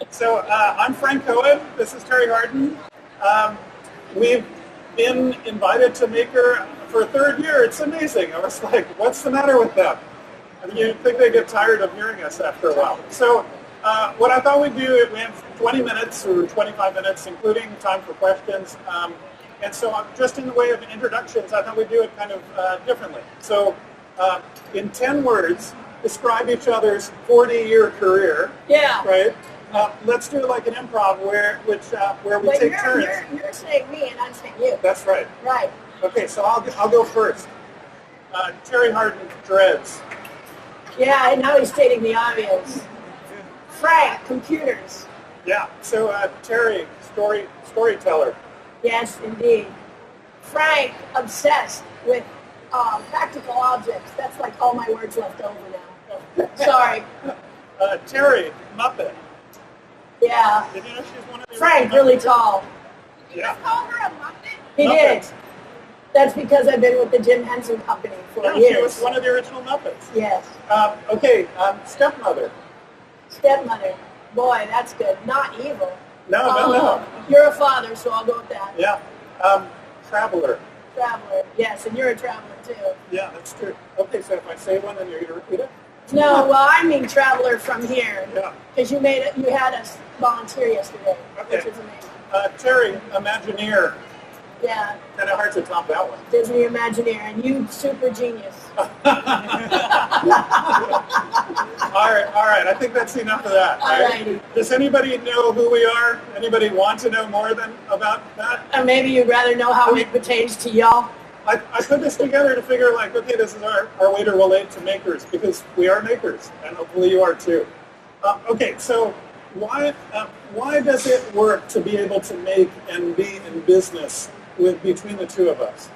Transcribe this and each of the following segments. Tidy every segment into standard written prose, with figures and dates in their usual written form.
So I'm Frank Cohen. This is Terri Hardin. We've been invited to Maker for a third year. It's amazing. I was like, what's the matter with them? I mean, you'd think they get tired of hearing us after a while. So what I thought we'd do, we have 20 minutes or 25 minutes, including time for questions. And so just in the way of introductions, I thought we'd do it kind of differently. So in 10 words, describe each other's 40-year career. Yeah. Right? Let's do like an improv where we take turns. You're saying me and I'm saying you. That's right. Right. Okay, so I'll go first. Terri Hardin, dreads. Yeah, and now he's stating the obvious. Frank, computers. Yeah. So Terri, storyteller. Yes, indeed. Frank, obsessed with practical objects. That's like all my words left over now. Sorry. Terri, Muppet. Yeah. Did you know she's one of the Frank, really tall. Yeah. Call her a Muppet? He Muppet. did. That's because I've been with the Jim Henson Company for No, years. she was one of the original Muppets. Yes. Okay, stepmother. Stepmother. Boy, that's good. Not evil. No. You're a father, so I'll go with that. Yeah. Traveler. Traveler. Yes, and you're a traveler too. Yeah, that's true. Okay, so if I say one, then you're going to repeat it? No, well, I mean traveler from here. Yeah. Because you had us volunteer yesterday, Okay. which was amazing. Terri, Imagineer. Yeah, Kind of hard to top that one. Disney Imagineer, and you super genius. All right. I think that's enough of that. Right? Alrighty. Does anybody know who we are? Anybody want to know more about that? Or maybe you'd rather know how it pertains to y'all. I put this together to figure like, okay, this is our way to relate to makers because we are makers, and hopefully you are too. Okay, so why does it work to be able to make and be in business between the two of us?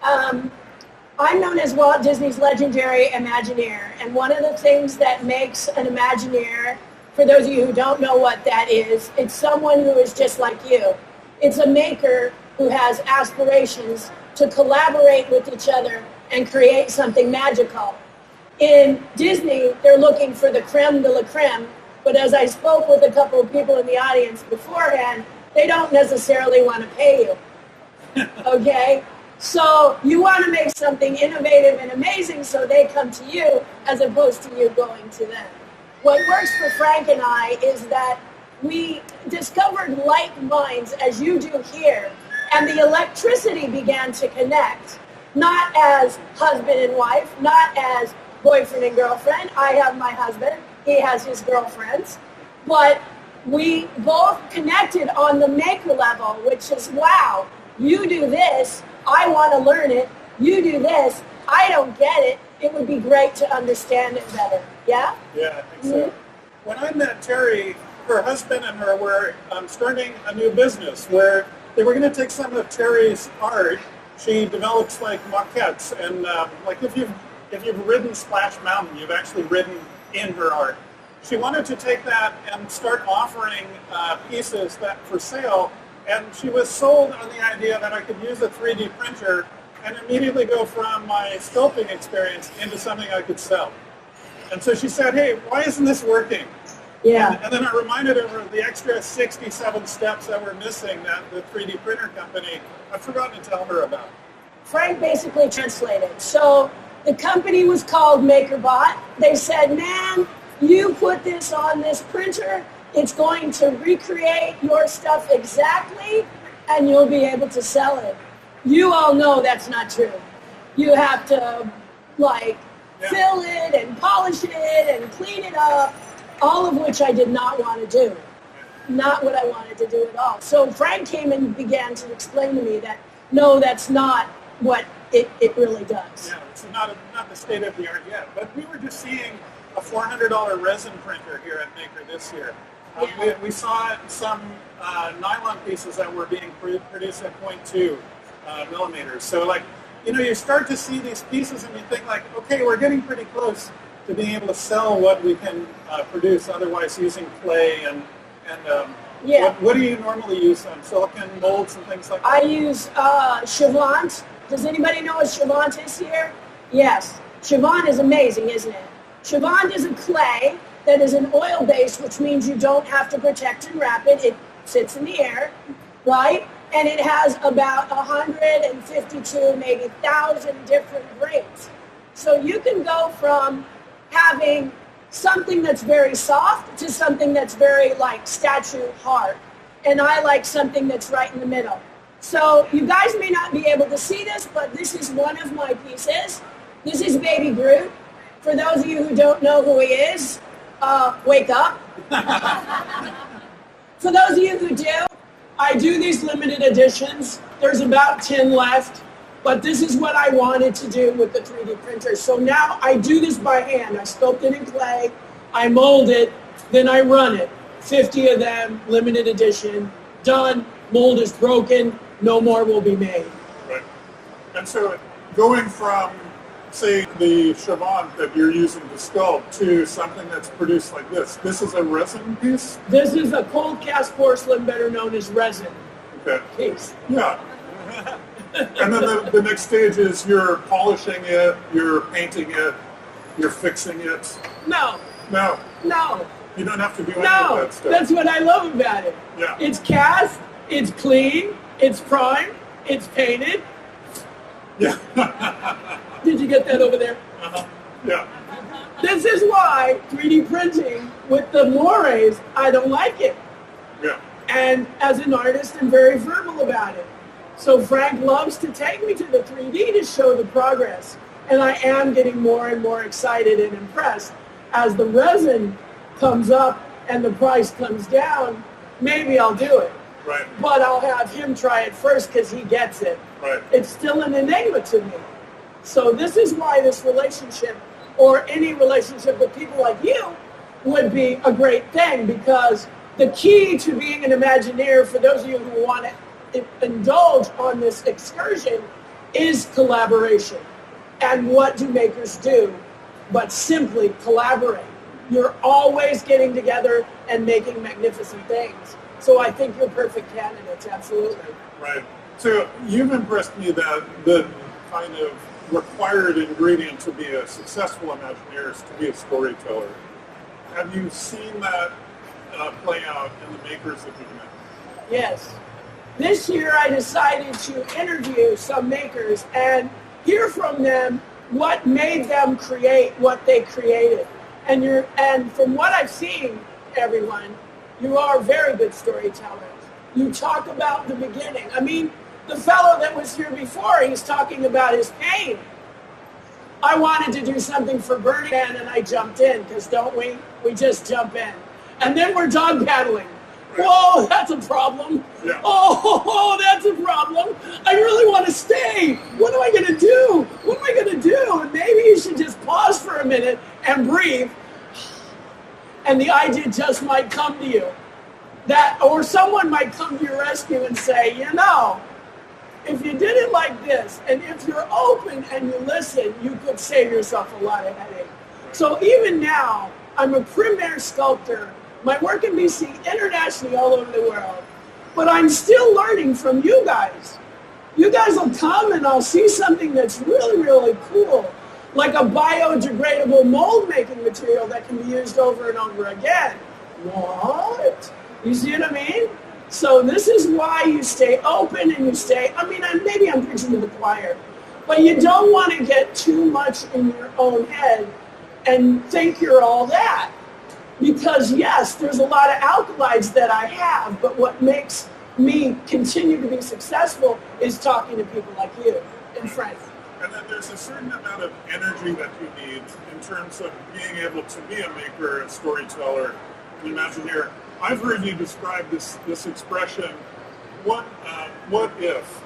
I'm known as Walt Disney's legendary Imagineer, and one of the things that makes an Imagineer, for those of you who don't know what that is, it's someone who is just like you. It's a maker who has aspirations to collaborate with each other and create something magical. In Disney, they're looking for the creme de la creme, but as I spoke with a couple of people in the audience beforehand, they don't necessarily want to pay you. Okay? So you want to make something innovative and amazing, so they come to you as opposed to you going to them. What works for Frank and I is that we discovered like minds, as you do here, and the electricity began to connect, not as husband and wife, not as boyfriend and girlfriend. I have my husband, he has his girlfriends, but we both connected on the maker level, which is, wow, you do this, I want to learn it, you do this, I don't get it, it would be great to understand it better. Yeah? Yeah, I think so. When I met Terri, her husband and her were starting a new business where they were going to take some of Terri's art. She develops like maquettes, and like if you've ridden Splash Mountain, you've actually ridden in her art. She wanted to take that and start offering pieces that for sale, and she was sold on the idea that I could use a 3D printer and immediately go from my sculpting experience into something I could sell. And so she said, hey, why isn't this working? Yeah. And then I reminded her of the extra 67 steps that were missing that the 3D printer company, I've forgotten to tell her about. Frank basically translated. So the company was called MakerBot. They said, man, you put this on this printer, it's going to recreate your stuff exactly, and you'll be able to sell it. You all know that's not true. You have to, fill it and polish it and clean it up, all of which I did not want to do. Not what I wanted to do at all. So Frank came and began to explain to me that, no, that's not what it really does. Yeah, it's not the state of the art yet, but we were just seeing a $400 resin printer here at Maker this year. We saw some nylon pieces that were being produced at 0.2 millimeters. So you start to see these pieces and you think okay, we're getting pretty close to being able to sell what we can produce otherwise using clay and what do you normally use? Silicon molds and things like that? I use Chavant. Does anybody know what Chavant is here? Yes. Chavant is amazing, isn't it? Chavant is a clay that is an oil base, which means you don't have to protect and wrap it. It sits in the air, right? And it has about 152, maybe 1,000 different grades. So you can go from having something that's very soft to something that's very like statue hard. And I like something that's right in the middle. So you guys may not be able to see this, but this is one of my pieces. This is Baby Groot. For those of you who don't know who he is, wake up. For those of you who do, I do these limited editions. There's about 10 left, but this is what I wanted to do with the 3D printer. So now I do this by hand. I sculpt it in clay, I mold it, then I run it. 50 of them, limited edition, done, mold is broken, no more will be made. Right. And so going from, say, the Chavant that you're using to sculpt to something that's produced like this is a resin piece? This is a cold cast porcelain, better known as resin piece. Yeah. And then the next stage is you're polishing it, you're painting it, you're fixing it. No. No. No. You don't have to do any No. of that stuff. That's what I love about it. Yeah. It's cast, it's clean, it's primed, it's painted. Yeah. Did you get that over there? Uh-huh. Yeah. This is why 3D printing with the mores, I don't like it. Yeah. And as an artist, I'm very verbal about it. So Frank loves to take me to the 3D to show the progress. And I am getting more and more excited and impressed. As the resin comes up and the price comes down, maybe I'll do it. Right. But I'll have him try it first because he gets it. Right. It's still an enigma to me. So this is why this relationship, or any relationship with people like you, would be a great thing, because the key to being an Imagineer, for those of you who want to indulge on this excursion, is collaboration. And what do makers do but simply collaborate? You're always getting together and making magnificent things. So I think you're perfect candidates, absolutely. Right. So you've impressed me that the kind of required ingredient to be a successful Imagineer is to be a storyteller. Have you seen that play out in the makers that you've met? Yes. This year I decided to interview some makers and hear from them what made them create what they created. And from what I've seen, everyone, you are very good storytellers. You talk about the beginning. I mean, the fellow that was here before, he's talking about his pain. I wanted to do something for Burning Man, and I jumped in, because don't we? We just jump in. And then we're dog paddling. Whoa, that's a problem. Yeah. Oh, that's a problem. I really want to stay. What am I going to do? What am I going to do? And maybe you should just pause for a minute and breathe. And the idea just might come to you. Or someone might come to your rescue and say, you know, if you did it like this, and if you're open and you listen, you could save yourself a lot of headache. So even now, I'm a premier sculptor. My work can be seen internationally all over the world. But I'm still learning from you guys. You guys will come and I'll see something that's really, really cool. Like a biodegradable mold making material that can be used over and over again. What? You see what I mean? So this is why you stay open and you stay, maybe I'm preaching to the choir, but you don't want to get too much in your own head and think you're all that. Because yes, there's a lot of alkalides that I have, but what makes me continue to be successful is talking to people like you and Frank. And then there's a certain amount of energy that you need in terms of being able to be a maker, a storyteller, an Imagineer. I've heard you describe this expression, what if?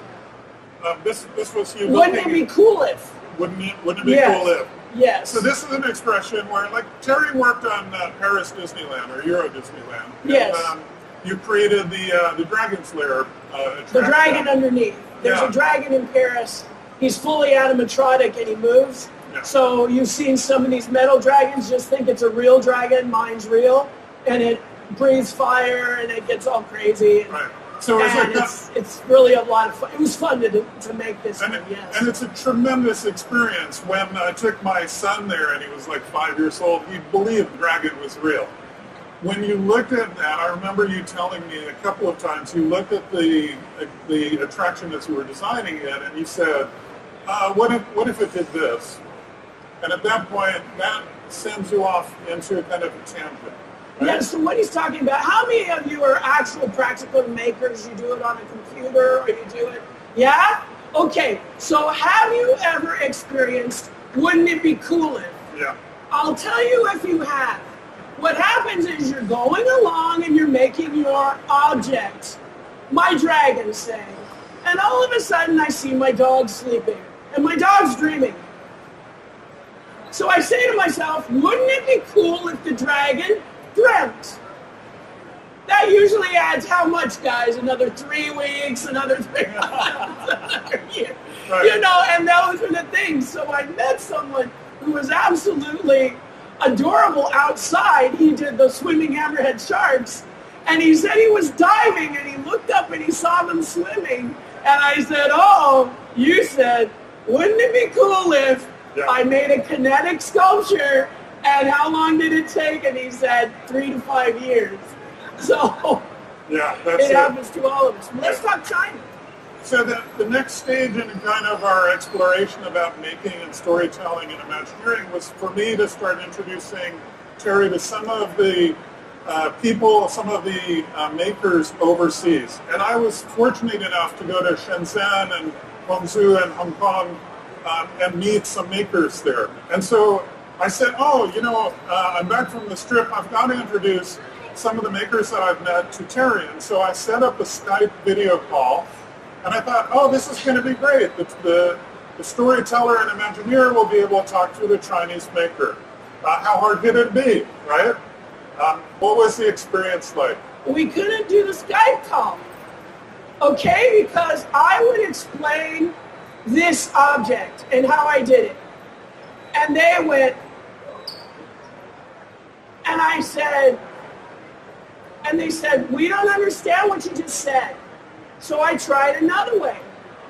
This was you. Wouldn't it be cool if? Wouldn't it be cool if? Yes. So this is an expression where, like, Terri worked on Paris Disneyland or Euro Disneyland. Yes. And, you created the Dragon's Lair. The dragon underneath. There's a dragon in Paris. He's fully animatronic and he moves. Yeah. So you've seen some of these metal dragons, just think it's a real dragon, mine's real, and it breathes fire and it gets all crazy. And Right. So it's like And that. it's really a lot of fun. It was fun to make this And, one, yes. and it's a tremendous experience. When I took my son there and he was like 5 years old, he believed Dragon was real. When you looked at that, I remember you telling me a couple of times, you looked at the attraction as you were designing it and you said, what if it did this? And at that point, that sends you off into kind of a tangent. Right? Yeah, so what he's talking about, how many of you are actual practical makers? You do it on a computer or you do it, yeah? Okay, so have you ever experienced, wouldn't it be cool if? Yeah. I'll tell you if you have. What happens is you're going along and you're making your object, my dragon say, and all of a sudden I see my dog sleeping and my dog's dreaming. So I say to myself, wouldn't it be cool if the dragon dreamt? That usually adds how much, guys? Another 3 weeks, another 3 months, another year. Right. You know, and those are the things. So I met someone who was absolutely adorable outside. He did the swimming hammerhead sharks. And he said he was diving and he looked up and he saw them swimming. And I said, oh, you said, wouldn't it be cool if I made a kinetic sculpture? And how long did it take? And he said 3 to 5 years. So yeah, that's it happens to all of us. Let's talk China. So the next stage in kind of our exploration about making and storytelling and Imagineering was for me to start introducing Terri to some of the people, some of the makers overseas. And I was fortunate enough to go to Shenzhen and Guangzhou and Hong Kong and meet some makers there. And so I said, oh, you know, I'm back from the strip. I've got to introduce some of the makers that I've met to Terri. And so I set up a Skype video call. And I thought, oh, this is going to be great. The storyteller and Imagineer will be able to talk to the Chinese maker. How hard could it be, right? What was the experience like? We couldn't do the Skype call, okay? Because I would explain this object and how I did it. And they went, and I said, and they said, we don't understand what you just said. So I tried another way,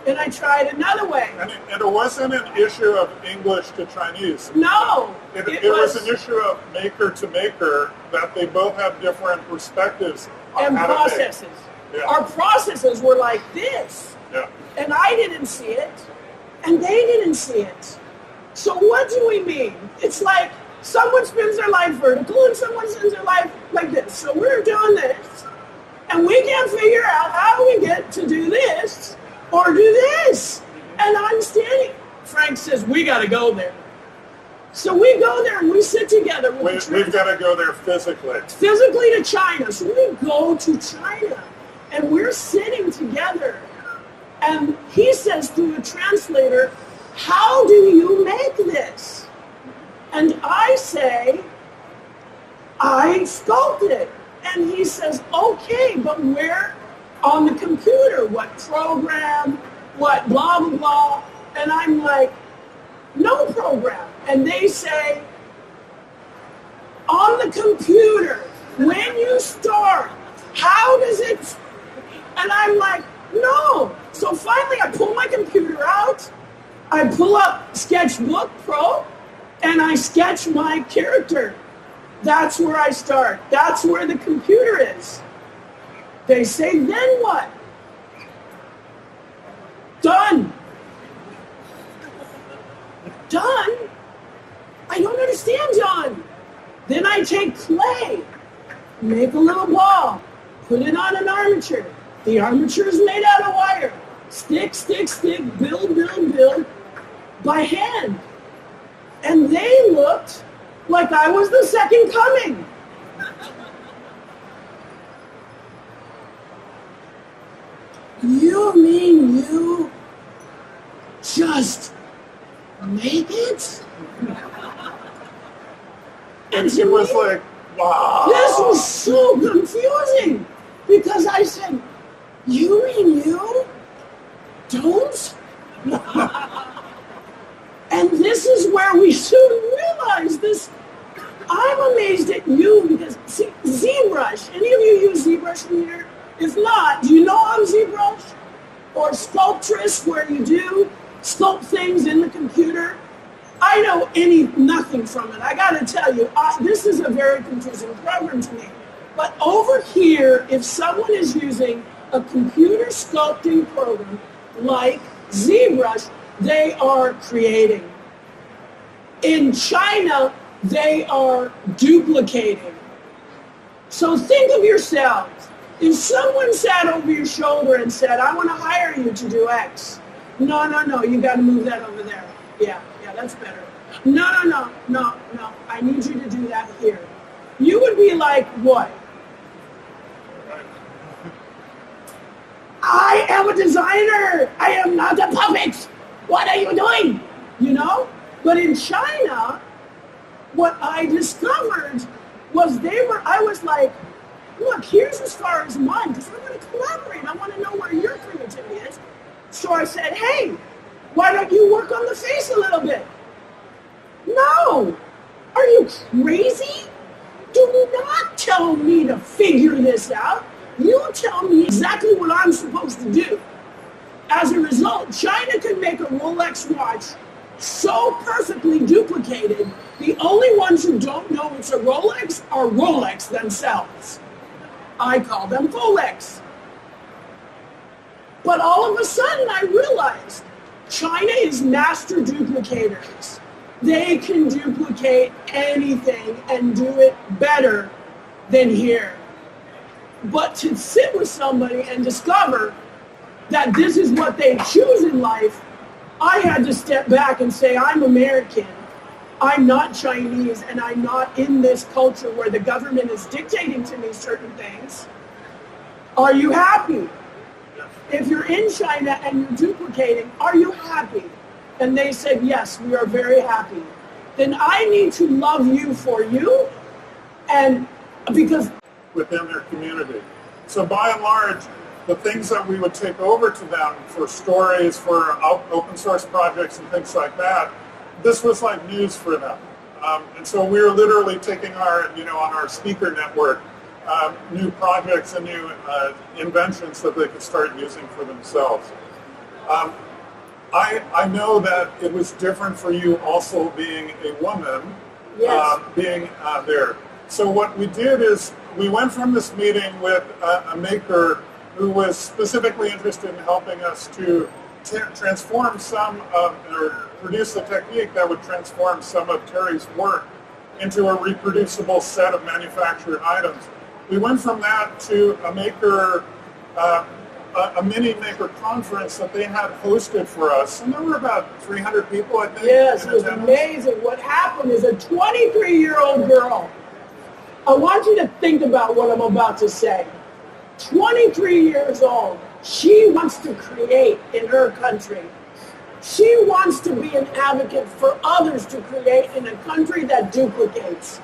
and I tried another way. And it wasn't an issue of English to Chinese. No. It was an issue of maker to maker, that they both have different perspectives on And how processes. to make. Yeah. Our processes were like this. Yeah. And I didn't see it, and they didn't see it. So what do we mean? It's like someone spins their life vertical and someone spins their life like this. So we're doing this, and we can't figure out how we get to do this or do this. And I'm standing. Frank says, we got to go there. So we go there and we sit together. We've got to go there physically. Physically to China. So we go to China, and we're sitting together. And he says through a translator, how do you make this? And I say, I sculpted it. And he says, okay, but where on the computer? What program? What blah, blah, blah? And I'm like, no program. And they say, on the computer, when you start, how does it? And I'm like, no. So finally I pull my computer out, I pull up Sketchbook Pro, and I sketch my character. That's where I start. That's where the computer is. They say, then what? Done. Done? I don't understand, John. Then I take clay, make a little ball, put it on an armature. The armature is made out of wire. Stick, stick, stick, build, build, build by hand. And they looked like I was the second coming. You mean you just make it? And it was like, wow. This was so confusing because I said, you mean you don't? And this is where we soon realized this. I'm amazed at you because, see, ZBrush, any of you use ZBrush in here? If not, do you know on ZBrush or Sculptress where you do sculpt things in the computer? I know nothing from it. I got to tell you, this is a very confusing program to me. But over here, if someone is using a computer sculpting program like ZBrush, they are creating. In China, they are duplicating. So think of yourselves. If someone sat over your shoulder and said, I want to hire you to do X. No, you got to move that over there. Yeah, that's better. No, I need you to do that here. You would be like, what? I am a designer. I am not a puppet. What are you doing? You know? But in China, what I discovered was I was like, look, here's as far as mine, because I want to collaborate. I want to know where your creativity is. So I said, hey, why don't you work on the face a little bit? No. Are you crazy? Do not tell me to figure this out. You tell me exactly what I'm supposed to do. As a result, China can make a Rolex watch so perfectly duplicated, the only ones who don't know it's a Rolex are Rolex themselves. I call them Folex. But all of a sudden I realized China is master duplicators. They can duplicate anything and do it better than here. But to sit with somebody and discover that this is what they choose in life, I had to step back and say, I'm American, I'm not Chinese, and I'm not in this culture where the government is dictating to me certain things. Are you happy? If you're in China and you're duplicating, are you happy? And they said, yes, we are very happy. Then I need to love you for you, and because within their community. So by and large, the things that we would take over to them for stories, for open source projects and things like that, this was like news for them. And so we were literally taking our, on our speaker network, new projects and new inventions that they could start using for themselves. I know that it was different for you also being a woman, yes. Being there. So what we did is we went from this meeting with a maker who was specifically interested in helping us to transform or produce a technique that would transform some of Terri's work into a reproducible set of manufactured items. We went from that to a maker, a mini maker conference that they had hosted for us, and there were about 300 people, I think. Yes, it was amazing. What happened is a 23-year-old girl. I want you to think about what I'm about to say. 23 years old. She wants to create in her country. She wants to be an advocate for others to create in a country that duplicates.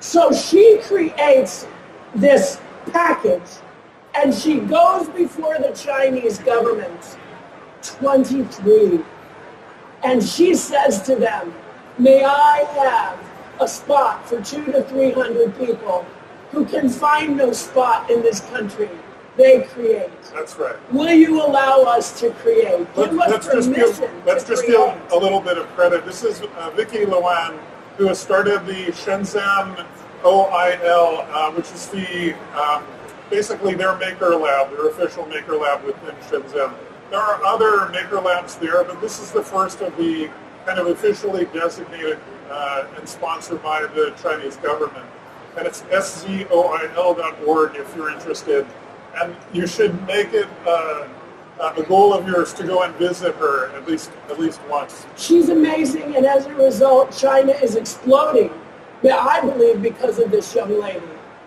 So she creates this package, and she goes before the Chinese government, 23, and she says to them, may I have a spot for 200 to 300 people who can find no spot in this country. They create. That's right. Will you allow us to create? Let's just give a little bit of credit. This is Vicky Luan, who has started the Shenzhen OIL, which is the basically their maker lab, their official maker lab within Shenzhen. There are other maker labs there, but this is the first of the kind of officially designated and sponsored by the Chinese government. And it's szoil.org if you're interested. And you should make it a goal of yours to go and visit her at least once. She's amazing, and as a result, China is exploding. I believe because of this young lady.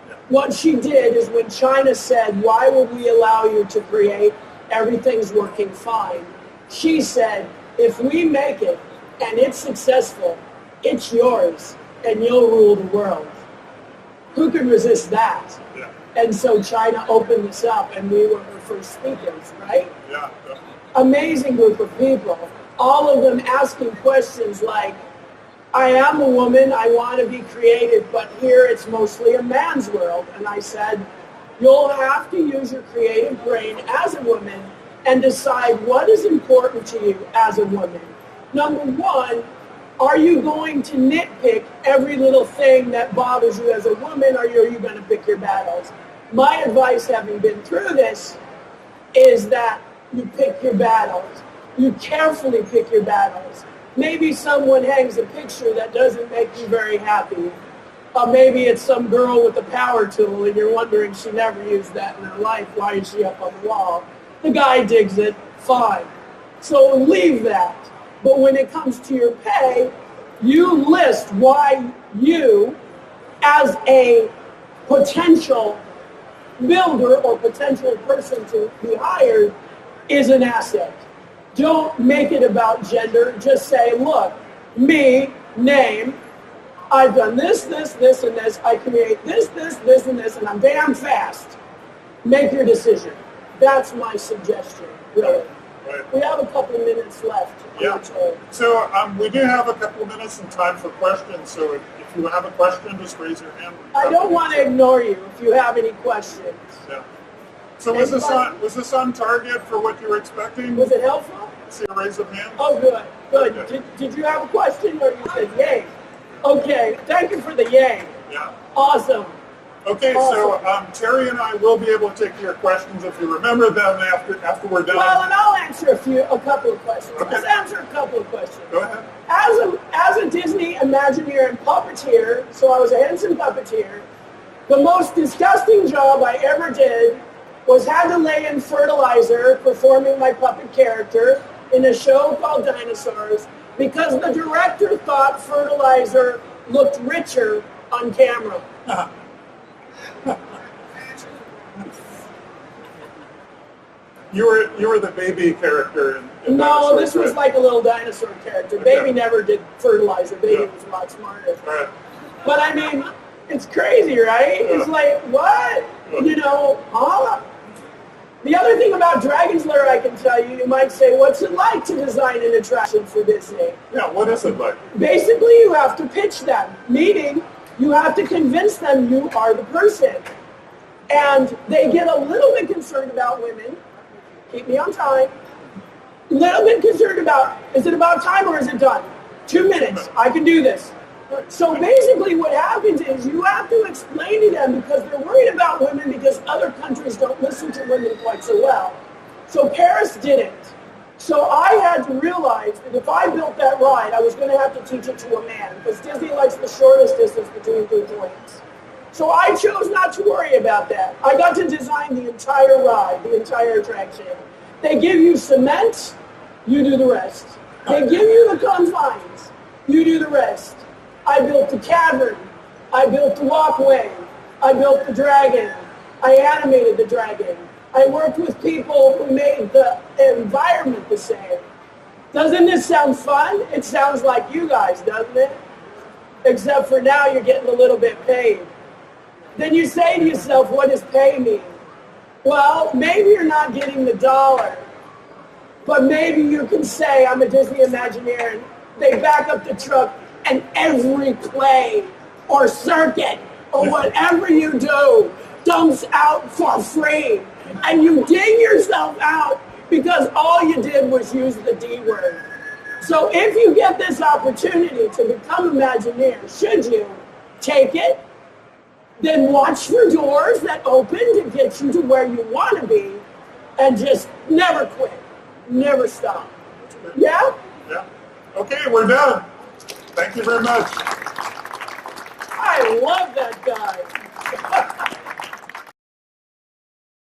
Yeah. What she did is when China said, why would we allow you to create? Everything's working fine. She said, if we make it and it's successful, it's yours, and you'll rule the world. Who can resist that? Yeah. And so China opened this up, and we were her first speakers, right? Yeah. Amazing group of people. All of them asking questions like, I am a woman, I want to be creative, but here it's mostly a man's world. And I said, You'll have to use your creative brain as a woman and decide what is important to you as a woman. Number one, are you going to nitpick every little thing that bothers you as a woman, or are you going to pick your battles? My advice, having been through this, is that you pick your battles. You carefully pick your battles. Maybe someone hangs a picture that doesn't make you very happy. Maybe it's some girl with a power tool and you're wondering she never used that in her life. Why is she up on the wall? The guy digs it, fine. So leave that. But when it comes to your pay, you list why you, as a potential builder or potential person to be hired, is an asset. Don't make it about gender. Just say, look, me, name, I've done this, this, this, and this. I create this, this, this, and this, and I'm damn fast. Make your decision. That's my suggestion, really. Right. We have a couple of minutes left. Yeah. So we do have a couple of minutes and time for questions. So if you have a question, just raise your hand. I don't want to ignore you if you have any questions. Yeah. So was this on target for what you were expecting? Was it helpful? See a raise of hands? Oh, good. Good. Okay. Did you have a question or you said yay? Okay. Thank you for the yay. Yeah. Awesome. Okay, awesome. So Terry and I will be able to take your questions if you remember them after we're done. Well, and I'll answer a couple of questions. Okay. Let's answer a couple of questions. Go ahead. As a Disney Imagineer and puppeteer, so I was a Henson puppeteer, the most disgusting job I ever did was had to lay in fertilizer performing my puppet character in a show called Dinosaurs because the director thought fertilizer looked richer on camera. Uh-huh. You were the baby character in No, this Dinosaurs, was right? like a little dinosaur character. Okay. Baby never did fertilizer. Baby Yeah. was a lot smarter. All right. But I mean, it's crazy, right? Yeah. It's like, what? You know, huh? The other thing about Dragon's Lair I can tell you, you might say, what's it like to design an attraction for Disney? Yeah, what is it like? Basically, you have to pitch them, meaning you have to convince them you are the person. And they get a little bit concerned about women. Keep me on time. A little bit concerned about, is it about time or is it done? 2 minutes, I can do this. So basically what happens is you have to explain to them because they're worried about women because other countries don't listen to women quite so well. So Paris didn't. So I had to realize that if I built that ride, I was going to have to teach it to a man because Disney likes the shortest distance between two points. So I chose not to worry about that. I got to design the entire ride, the entire attraction. They give you cement, you do the rest. They give you the confines, you do the rest. I built the cavern, I built the walkway, I built the dragon, I animated the dragon. I worked with people who made the environment the same. Doesn't this sound fun? It sounds like you guys, doesn't it? Except for now you're getting a little bit paid. Then you say to yourself, what does pay mean? Well, maybe you're not getting the dollar, but maybe you can say, I'm a Disney Imagineer, and they back up the truck, and every play or circuit or whatever you do dumps out for free. And you dig yourself out because all you did was use the D word. So if you get this opportunity to become Imagineer, should you take it? Then watch for doors that open to get you to where you want to be and just never quit. Never stop. Yeah? Yeah. Okay, we're done. Thank you very much. I love that guy.